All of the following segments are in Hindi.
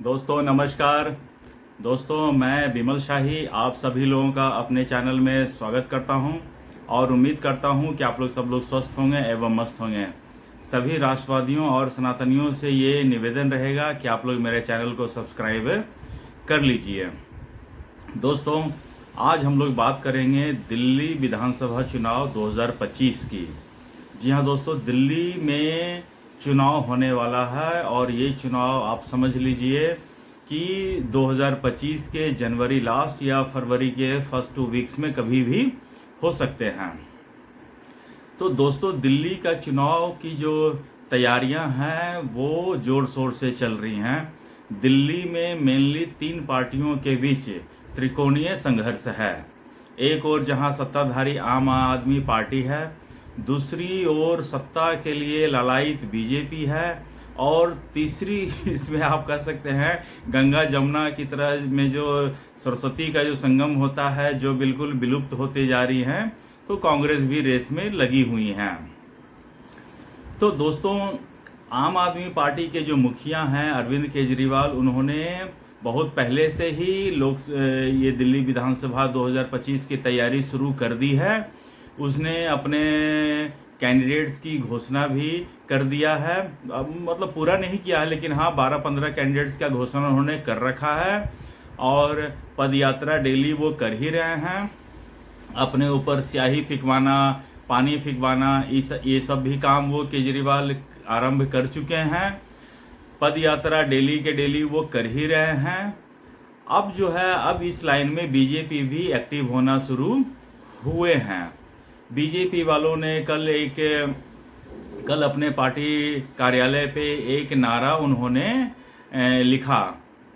दोस्तों नमस्कार। दोस्तों मैं विमल शाही आप सभी लोगों का अपने चैनल में स्वागत करता हूं और उम्मीद करता हूं कि आप लोग सब लोग स्वस्थ होंगे एवं मस्त होंगे। सभी राष्ट्रवादियों और सनातनियों से ये निवेदन रहेगा कि आप लोग मेरे चैनल को सब्सक्राइब कर लीजिए। दोस्तों आज हम लोग बात करेंगे दिल्ली विधानसभा चुनाव 2025 की। जी हाँ दोस्तों, दिल्ली में चुनाव होने वाला है और ये चुनाव आप समझ लीजिए कि 2025 के जनवरी लास्ट या फरवरी के फर्स्ट 2 वीक्स में कभी भी हो सकते हैं। तो दोस्तों दिल्ली का चुनाव की जो तैयारियां हैं वो जोर शोर से चल रही हैं। दिल्ली में मेनली 3 पार्टियों के बीच त्रिकोणीय संघर्ष है। एक ओर जहां सत्ताधारी आम आदमी पार्टी है, दूसरी ओर सत्ता के लिए लालायित बीजेपी है और तीसरी इसमें आप कह सकते हैं गंगा जमुना की तरह में जो सरस्वती का जो संगम होता है जो बिल्कुल विलुप्त होते जा रही हैं, तो कांग्रेस भी रेस में लगी हुई हैं। तो दोस्तों आम आदमी पार्टी के जो मुखिया हैं अरविंद केजरीवाल, उन्होंने बहुत पहले से ही ये दिल्ली विधानसभा 2025 की तैयारी शुरू कर दी है। उसने अपने कैंडिडेट्स की घोषणा भी कर दिया है। अब मतलब पूरा नहीं किया है, लेकिन हाँ 12-15 कैंडिडेट्स का घोषणा उन्होंने कर रखा है और पद यात्रा डेली वो कर ही रहे हैं। अपने ऊपर स्याही फिकवाना, पानी फिकवाना, ये सब भी काम वो केजरीवाल आरंभ कर चुके हैं। पद यात्रा डेली के डेली वो कर ही रहे हैं। अब जो है अब इस लाइन में बीजेपी भी एक्टिव होना शुरू हुए हैं। बीजेपी वालों ने कल अपने पार्टी कार्यालय पे एक नारा उन्होंने लिखा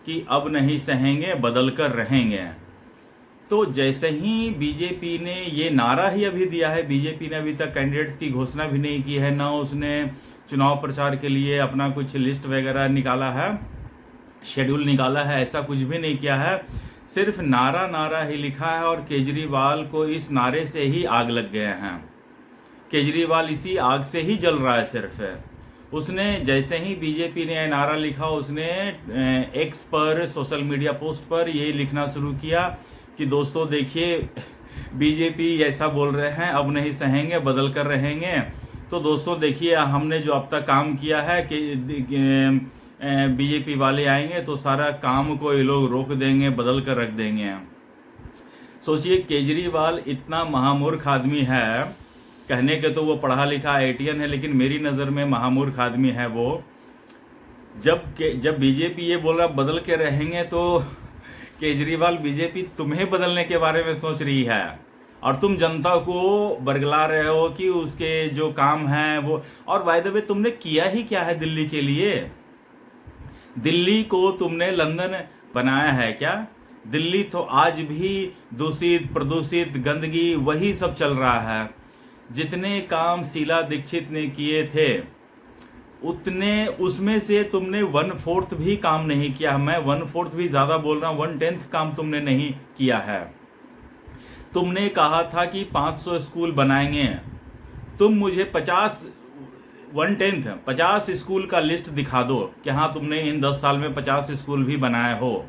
कि अब नहीं सहेंगे बदल कर रहेंगे। तो जैसे ही बीजेपी ने ये नारा ही अभी दिया है, बीजेपी ने अभी तक कैंडिडेट्स की घोषणा भी नहीं की है, ना उसने चुनाव प्रचार के लिए अपना कुछ लिस्ट वगैरह निकाला है, शेड्यूल निकाला है, ऐसा कुछ भी नहीं किया है। सिर्फ नारा ही लिखा है और केजरीवाल को इस नारे से ही आग लग गए हैं। केजरीवाल इसी आग से ही जल रहा है। सिर्फ उसने जैसे ही बीजेपी ने नारा लिखा, उसने एक्स पर सोशल मीडिया पोस्ट पर ये लिखना शुरू किया कि दोस्तों देखिए बीजेपी ऐसा बोल रहे हैं अब नहीं सहेंगे बदल कर रहेंगे। तो दोस्तों देखिए हमने जो अब तक काम किया है कि बीजेपी वाले आएंगे तो सारा काम को ये लोग रोक देंगे, बदल कर रख देंगे। सोचिए केजरीवाल इतना महामूर्ख आदमी है, कहने के तो वो पढ़ा लिखा आईआईटीएन है, लेकिन मेरी नज़र में महामूर्ख आदमी है वो। जब बीजेपी ये बोल रहा बदल के रहेंगे तो केजरीवाल बीजेपी तुम्हें बदलने के बारे में सोच रही है और तुम जनता को बरगला रहे हो कि उसके जो काम हैं वो। और बाय द वे तुमने किया ही क्या है दिल्ली के लिए? दिल्ली को तुमने लंदन बनाया है क्या? दिल्ली तो आज भी दूषित प्रदूषित गंदगी वही सब चल रहा है। जितने काम शीला दीक्षित ने किए थे उतने उसमें से तुमने 1/4 भी काम नहीं किया। मैं 1/4 भी ज्यादा बोल रहा हूं, 1/10 काम तुमने नहीं किया है। तुमने कहा था कि 500 स्कूल बनाएंगे, तुम मुझे 50 स्कूल का लिस्ट दिखा दो कि हाँ तुमने इन 10 साल में 50 स्कूल भी बनाए हो।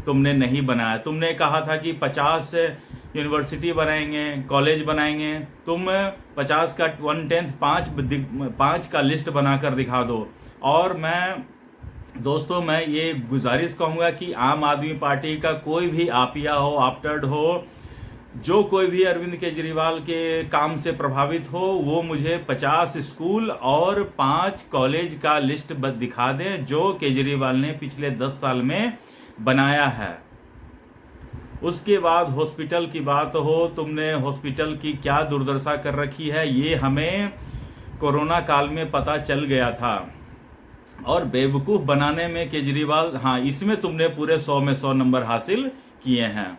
तुमने नहीं बनाया। तुमने कहा था कि 50 यूनिवर्सिटी बनाएंगे, कॉलेज बनाएंगे, तुम 50 का 1/10 5 का लिस्ट बनाकर दिखा दो। और दोस्तों मैं ये गुजारिश कहूँगा कि आम आदमी पार्टी का कोई भी आपिया हो, आफ्टर्ड हो, जो कोई भी अरविंद केजरीवाल के काम से प्रभावित हो, वो मुझे 50 स्कूल और 5 कॉलेज का लिस्ट दिखा दें जो केजरीवाल ने पिछले 10 साल में बनाया है। उसके बाद हॉस्पिटल की बात हो, तुमने हॉस्पिटल की क्या दुर्दशा कर रखी है ये हमें कोरोना काल में पता चल गया था। और बेवकूफ़ बनाने में केजरीवाल, हाँ इसमें तुमने पूरे 100 में 100 नंबर हासिल किए हैं।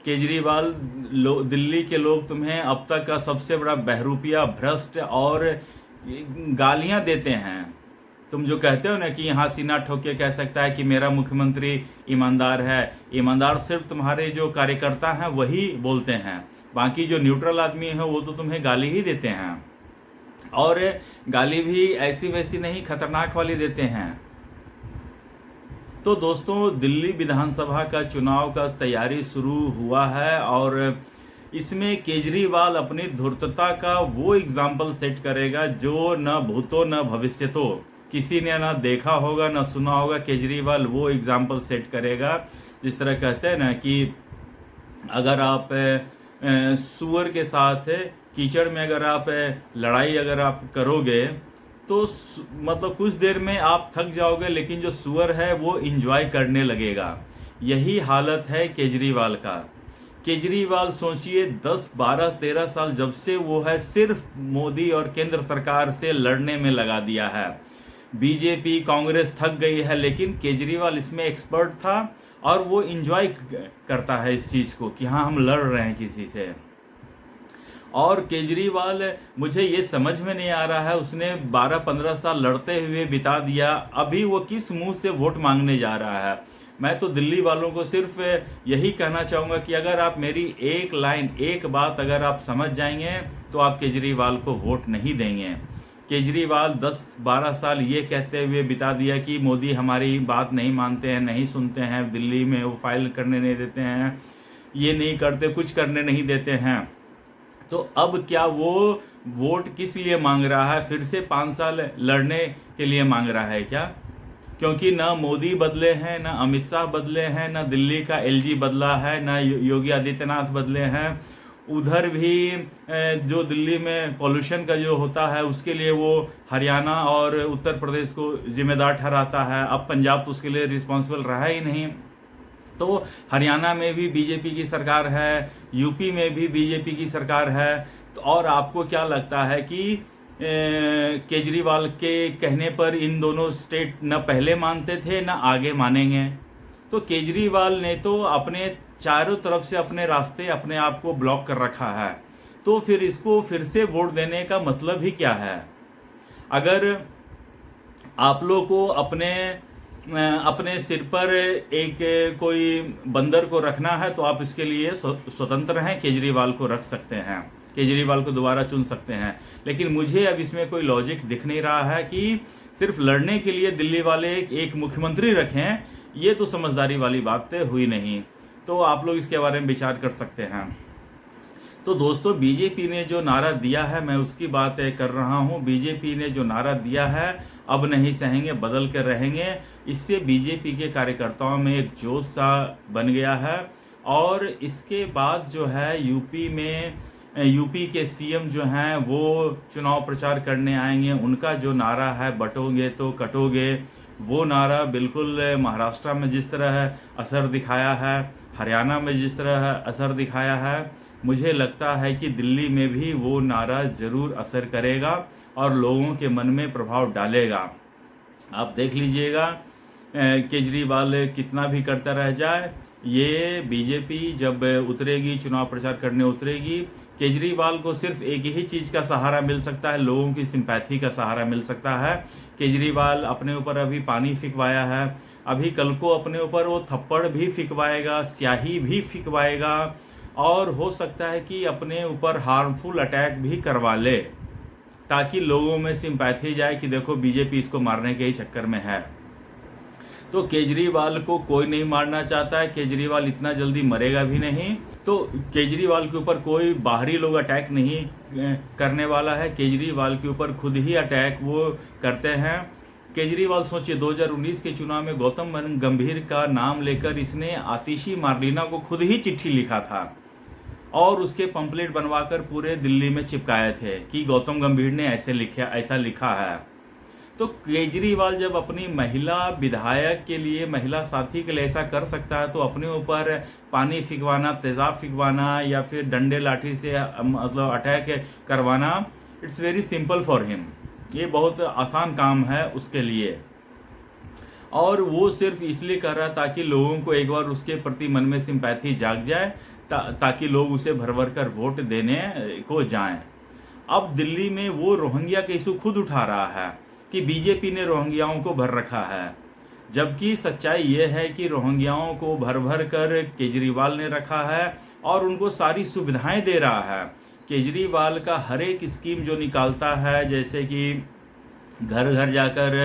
केजरीवाल दिल्ली के लोग तुम्हें अब तक का सबसे बड़ा बहरूपिया, भ्रष्ट और गालियां देते हैं। तुम जो कहते हो ना कि यहाँ सीना ठोक के कह सकता है कि मेरा मुख्यमंत्री ईमानदार है, ईमानदार सिर्फ तुम्हारे जो कार्यकर्ता हैं वही बोलते हैं, बाकी जो न्यूट्रल आदमी है वो तो तुम्हें गाली ही देते हैं। और गाली भी ऐसी वैसी नहीं, खतरनाक वाली देते हैं। तो दोस्तों, दिल्ली विधानसभा का चुनाव का तैयारी शुरू हुआ है और इसमें केजरीवाल अपनी धूर्तता का वो एग्जाम्पल सेट करेगा जो न भूतो न भविष्यतो किसी ने ना देखा होगा ना सुना होगा। केजरीवाल वो एग्जाम्पल सेट करेगा। जिस तरह कहते हैं ना कि अगर आप सुअर के साथ कीचड़ में अगर आप लड़ाई अगर आप करोगे तो मतलब कुछ देर में आप थक जाओगे, लेकिन जो सुअर है वो इंजॉय करने लगेगा। यही हालत है केजरीवाल का। केजरीवाल सोचिए 10, 12, 13 साल जब से वो है सिर्फ मोदी और केंद्र सरकार से लड़ने में लगा दिया है। बीजेपी कांग्रेस थक गई है, लेकिन केजरीवाल इसमें एक्सपर्ट था और वो इंजॉय करता है इस चीज़ को कि हाँ हम लड़ रहे हैं किसी से। और केजरीवाल, मुझे ये समझ में नहीं आ रहा है, उसने 12-15 साल लड़ते हुए बिता दिया, अभी वो किस मुंह से वोट मांगने जा रहा है। मैं तो दिल्ली वालों को सिर्फ यही कहना चाहूँगा कि अगर आप मेरी एक लाइन, एक बात अगर आप समझ जाएंगे तो आप केजरीवाल को वोट नहीं देंगे। केजरीवाल 10-12 साल ये कहते हुए बिता दिया कि मोदी हमारी बात नहीं मानते हैं, नहीं सुनते हैं, दिल्ली में वो फाइल करने नहीं देते हैं, ये नहीं करते, कुछ करने नहीं देते हैं। तो अब क्या वो वोट किस लिए मांग रहा है? फिर से 5 साल लड़ने के लिए मांग रहा है क्या? क्योंकि ना मोदी बदले हैं, ना अमित शाह बदले हैं, ना दिल्ली का एलजी बदला है, ना योगी आदित्यनाथ बदले हैं। उधर भी जो दिल्ली में पॉल्यूशन का जो होता है उसके लिए वो हरियाणा और उत्तर प्रदेश को जिम्मेदार ठहराता है। अब पंजाब तो उसके लिए रिस्पॉन्सिबल रहा ही नहीं। तो हरियाणा में भी बीजेपी की सरकार है, यूपी में भी बीजेपी की सरकार है। तो और आपको क्या लगता है कि केजरीवाल के कहने पर इन दोनों स्टेट न पहले मानते थे न आगे मानेंगे? तो केजरीवाल ने तो अपने चारों तरफ से अपने रास्ते अपने आप को ब्लॉक कर रखा है। तो फिर इसको फिर से वोट देने का मतलब ही क्या है? अगर आप लोग को अपने सिर पर एक कोई बंदर को रखना है तो आप इसके लिए स्वतंत्र हैं, केजरीवाल को रख सकते हैं, केजरीवाल को दोबारा चुन सकते हैं। लेकिन मुझे अब इसमें कोई लॉजिक दिख नहीं रहा है कि सिर्फ लड़ने के लिए दिल्ली वाले एक मुख्यमंत्री रखें। ये तो समझदारी वाली बात हुई नहीं। तो आप लोग इसके बारे में विचार कर सकते हैं। तो दोस्तों, बीजेपी ने जो नारा दिया है मैं उसकी बात कर रहा हूँ। बीजेपी ने जो नारा दिया है, अब नहीं सहेंगे बदल कर रहेंगे, इससे बीजेपी के कार्यकर्ताओं में एक जोश सा बन गया है। और इसके बाद जो है यूपी के सीएम जो हैं वो चुनाव प्रचार करने आएंगे। उनका जो नारा है बटोगे तो कटोगे, वो नारा बिल्कुल महाराष्ट्र में जिस तरह असर दिखाया है, हरियाणा में जिस तरह असर दिखाया है, मुझे लगता है कि दिल्ली में भी वो नारा जरूर असर करेगा और लोगों के मन में प्रभाव डालेगा। आप देख लीजिएगा, केजरीवाल कितना भी करता रह जाए, ये बीजेपी जब उतरेगी, चुनाव प्रचार करने उतरेगी, केजरीवाल को सिर्फ एक ही चीज़ का सहारा मिल सकता है, लोगों की सिंपैथी का सहारा मिल सकता है। केजरीवाल अपने ऊपर अभी पानी फिकवाया है, अभी कल को अपने ऊपर वो थप्पड़ भी फिकवाएगा, स्याही भी फिकवाएगा और हो सकता है कि अपने ऊपर हार्मफुल अटैक भी करवा ले, ताकि लोगों में सिंपैथी जाए कि देखो बीजेपी इसको मारने के ही चक्कर में है। तो केजरीवाल को कोई नहीं मारना चाहता है, केजरीवाल इतना जल्दी मरेगा भी नहीं। तो केजरीवाल के ऊपर कोई बाहरी लोग अटैक नहीं करने वाला है, केजरीवाल के ऊपर खुद ही अटैक वो करते हैं। केजरीवाल सोचिए 2019 के चुनाव में गौतम गंभीर का नाम लेकर इसने आतिशी मार्लिना को खुद ही चिट्ठी लिखा था और उसके पंपलेट बनवाकर पूरे दिल्ली में चिपकाए थे कि गौतम गंभीर ने ऐसा लिखा है। तो केजरीवाल जब अपनी महिला विधायक के लिए, महिला साथी के लिए ऐसा कर सकता है, तो अपने ऊपर पानी फिकवाना, तेजाब फिकवाना या फिर डंडे लाठी से मतलब अटैक करवाना, it's very simple for him. ये बहुत आसान काम है उसके लिए। और वो सिर्फ इसलिए कर रहा ताकि लोगों को एक बार उसके प्रति मन में सिंपैथी जाग जाए, ताकि लोग उसे भर भर कर वोट देने को जाएं। अब दिल्ली में वो रोहिंग्या के इशू खुद उठा रहा है कि बीजेपी ने रोहिंग्याओं को भर रखा है, जबकि सच्चाई ये है कि रोहिंग्याओं को भर भर कर केजरीवाल ने रखा है और उनको सारी सुविधाएं दे रहा है। केजरीवाल का हर एक स्कीम जो निकालता है, जैसे कि घर घर जाकर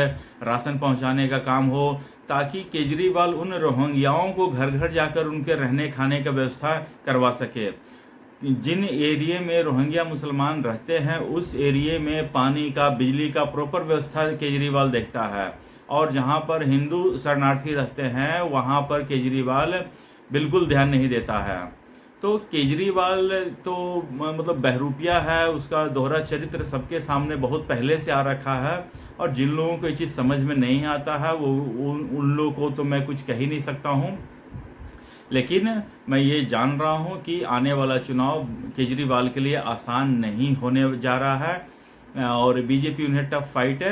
राशन पहुंचाने का काम हो, ताकि केजरीवाल उन रोहिंग्याओं को घर घर जाकर उनके रहने खाने का व्यवस्था करवा सके। जिन एरिया में रोहिंग्या मुसलमान रहते हैं उस एरिया में पानी का, बिजली का प्रॉपर व्यवस्था केजरीवाल देखता है, और जहां पर हिंदू शरणार्थी रहते हैं वहां पर केजरीवाल बिल्कुल ध्यान नहीं देता है। तो केजरीवाल तो मतलब बहरूपिया है, उसका दोहरा चरित्र सबके सामने बहुत पहले से आ रखा है, और जिन लोगों को ये चीज़ समझ में नहीं आता है वो उन लोगों को तो मैं कुछ कह ही नहीं सकता हूँ। लेकिन मैं ये जान रहा हूँ कि आने वाला चुनाव केजरीवाल के लिए आसान नहीं होने जा रहा है, और बीजेपी उन्हें टफ फाइट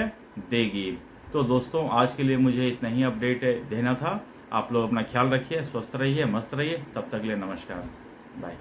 देगी। तो दोस्तों, आज के लिए मुझे इतना ही अपडेट देना था। आप लोग अपना ख्याल रखिए, स्वस्थ रहिए, मस्त रहिए। तब तक के लिए नमस्कार, बाय।